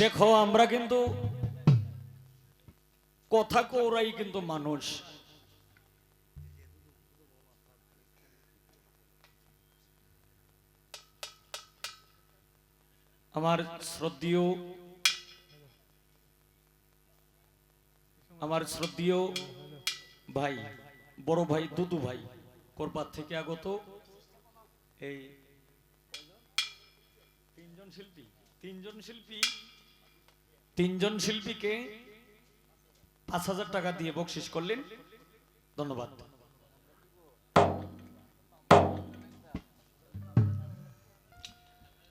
দেখো আমরা কিন্তু কথা কওরাই কিন্তু মানুষ। আমার শ্রদ্ধেয় ভাই, বড় ভাই, দুদু ভাই কোরপাত থেকে আগত এই তিনজন শিল্পীকে ৫,০০০ টাকা দিয়ে বকশিশ করলেন। ধন্যবাদ।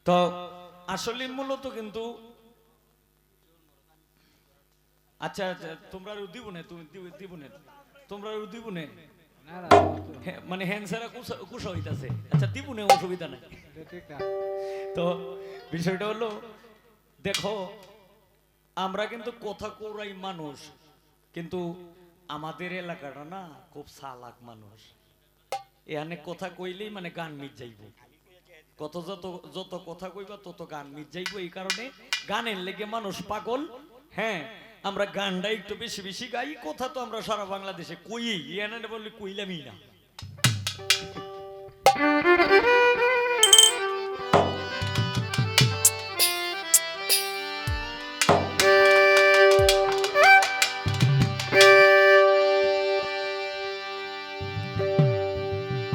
তো আসলে মূলত কিন্তু আচ্ছা তোমরা দিবনে তোমরা দিবনে মানে হ্যান্সারা কুসা হইতাছে। আচ্ছা দিবনে অসুবিধা নাই। তো বিষয়টা হলো দেখো আমরা কিন্তু কথা কওরাই মানুষ, কিন্তু আমাদের এলাকাটা না খুব চালাক মানুষ। এখানে কথা কইলেই মানে গান মিট যাইব, যত কথা কইবা তত গান মিট যাইব। এই কারণে গানের লেগে মানুষ পাগল। হ্যাঁ, আমরা গানটা একটু বেশি বেশি গাই, কথা তো আমরা সারা বাংলাদেশে কই, এখানে বললে কইলামই না।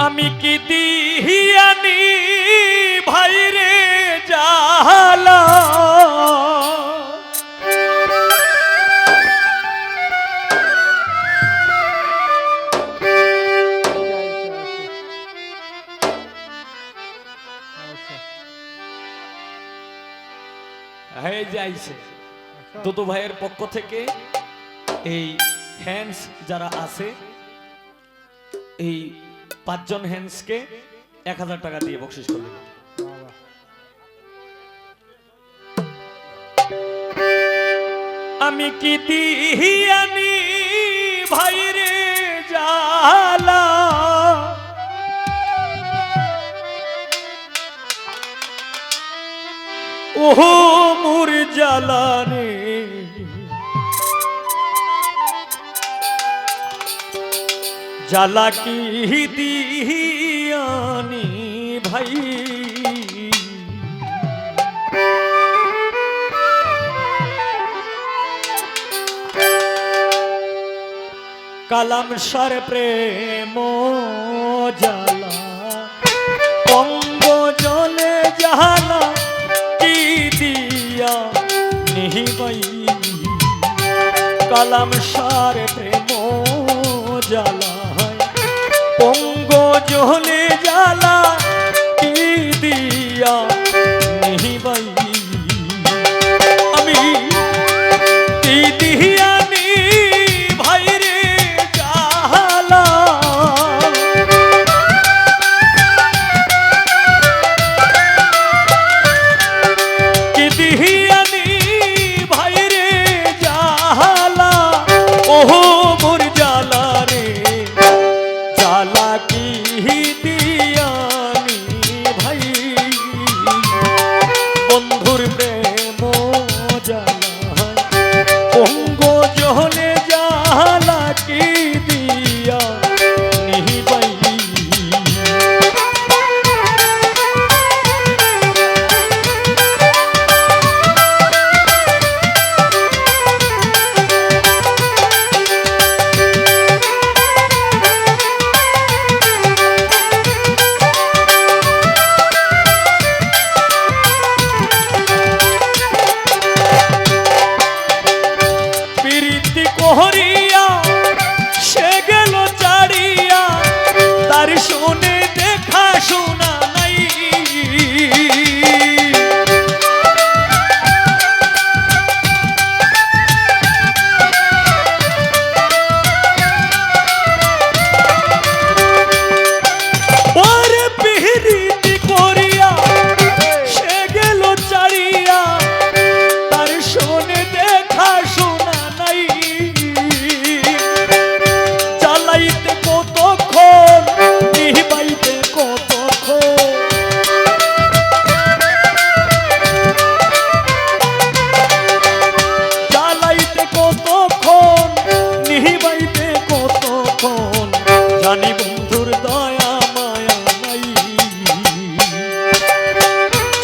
আমি কি দিহিয়ানি ভাইরে জালা, যাইছে দুদু ভাইয়ের পক্ষ থেকে এই হ্যান্ডস যারা আছে এই ৫ জন হ্যান্ডসকে ১,০০০ টাকা দিয়ে বকশিশ করলেন। আমি কি দিহিয়ানি ভাইরে জালা, ওহো মোর জালা রে, জালা কি দিহিয়ানি ভাই, কালাম সার প্রেম জালা, অঙ্গ জলে জালা কি দিয়া নিহি ভাই, কালাম সার প্রেম জালা, অঙ্গ জলে জালা কি দিয়া নিহি ভাই, আমি কি দিহিয়ানি ভাইরে জালা, কি দিহিয়ানি ভাইরে জালা, ওহো মোর জালা রে, জালা কি দিয়ানি ভাই,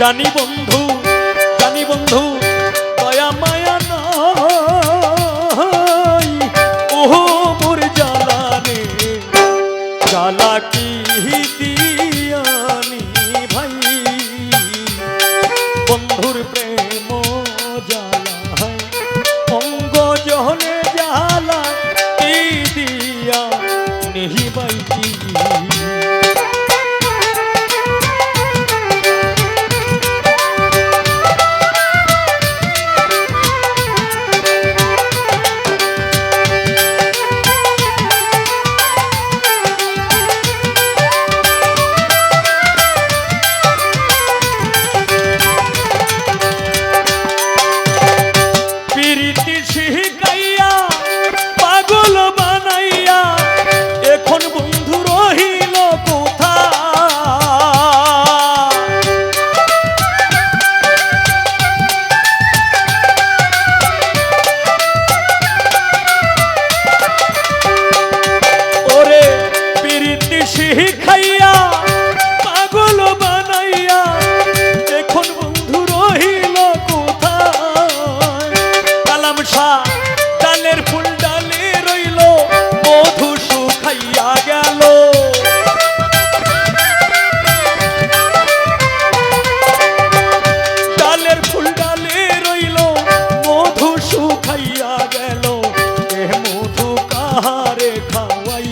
জানি বন্ধু দয়া মায়া নাই ওহো মোর জ্বালা রে জ্বালা কি দিয়ানি ভাই বন্ধুর প্রেম জ্বালা অঙ্গ জহলে জ্বালা কি দিয়া নেহি ভাই শিখাইয়া পাগল বানাইয়া এখন বন্ধু রহিল কোথায় কালাম শাহ ডালের ফুল ডালে রইল মধু শুকাইয়া গেল ডালের ফুল ডালে রইল মধু শুকাইয়া গেল এ মধু কাহারে খাওয়াই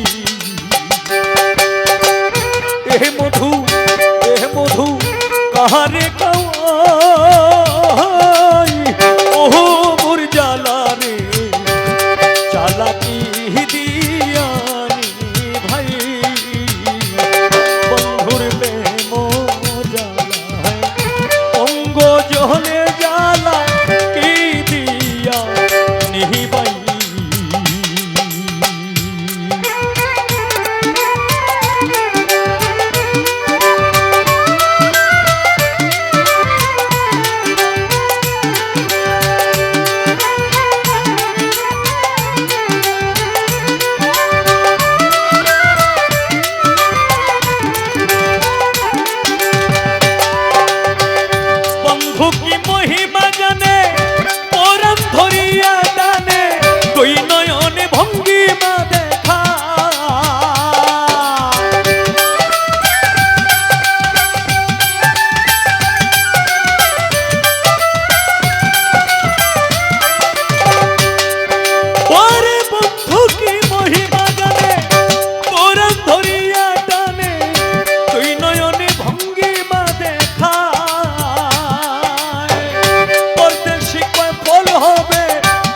এ মধু কাহারে খাওয়াই ওহো মোর জ্বালা রে জ্বালা কি দিয়ানি ভাই বন্ধুর প্রেম জ্বালা অঙ্গ জহলে জ্বালা কি দিয়া নিহি ভাই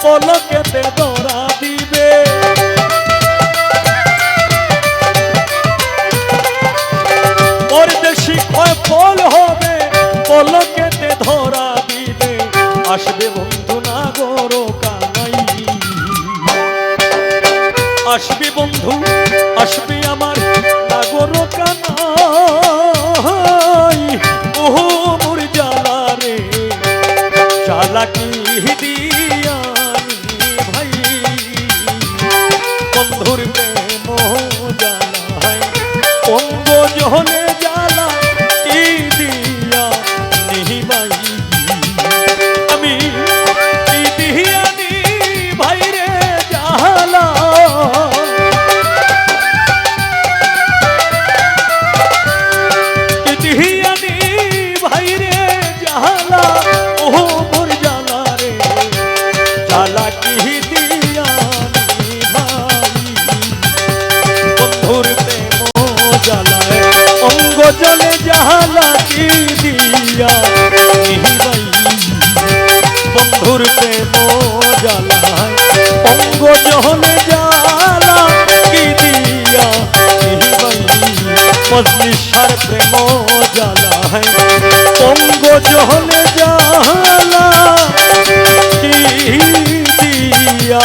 পলকেতে ধরা দিবে পরদেশি কয় ফল হবে পলকেতে ধরা দিবে আসবে বন্ধু নাগর কানাই আসবে বন্ধু আসবে আমার নাগর কানাই ওহো মোর জ্বালা রে জ্বালা কি দিয়া বন্ধুর প্রেম জ্বালায় অঙ্গ জহলে জ্বালা কি দিয়া নিহি ভাই আমি কি দিয়া নি ভাই রে জ্বালা কি দিয়া নি ভাই রে জ্বালা ওহো মোর জ্বালা রে জ্বালা কি দিয়া অঙ্গ জলে জ্বালা কি দিয়া নিহি ভাই বন্ধুর প্রেম জ্বালায় অঙ্গ জলে জ্বালা কি দিয়া নিহি ভাই মজলিসার প্রেম জ্বালায় অঙ্গ জলে জ্বালা কি দিয়া